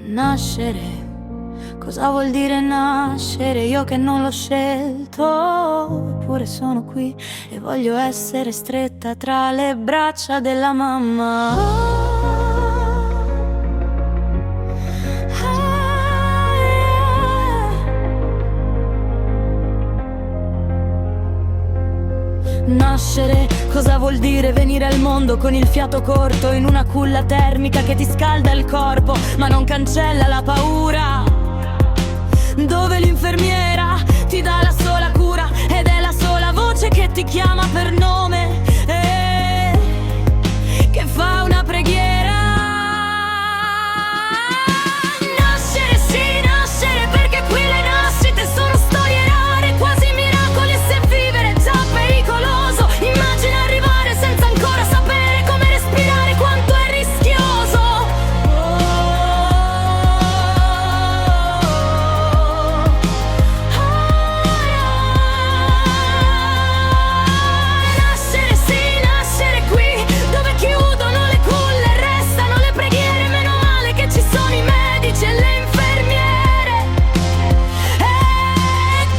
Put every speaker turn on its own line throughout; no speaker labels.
Nascere, cosa vuol dire nascere? Io che non l'ho scelto, eppure sono qui e voglio essere stretta tra le braccia della mamma. Nascere, cosa vuol dire venire al mondo con il fiato corto in una culla termica che ti scalda il corpo ma non cancella la paura, dove l'infermiera ti dà la sola cura ed è la sola voce che ti chiama per nome e che fa una preghiera. Nascere, sì, nascere, perché qui le nascite sono storie rare, quasi miracoli, e se vivere è già pericoloso, immagina arrivare senza ancora sapere come respirare, quanto è rischioso. Nascere, sì, nascere qui, dove chiudono le culle, restano le preghiere, meno male che ci sono i medici e le infermiere. E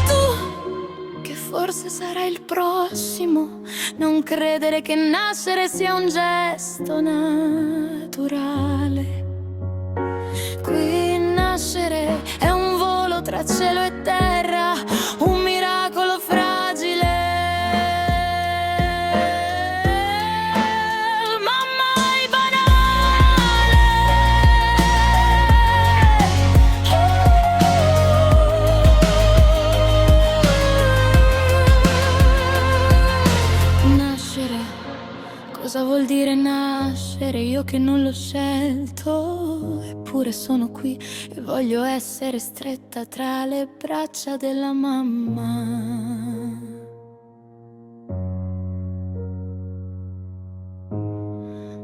tu, che forse sarai il prossimo, non credere che nascere sia un gesto naturale. Qui nascere è un volo tra cielo e terra, un miracolo fragile. Ma mai banale. Nascere, cosa vuol dire nascere? Io che non l'ho scelto, eppure sono qui e voglio essere stretta tra le braccia della mamma.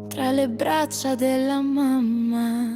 Tra le braccia della mamma.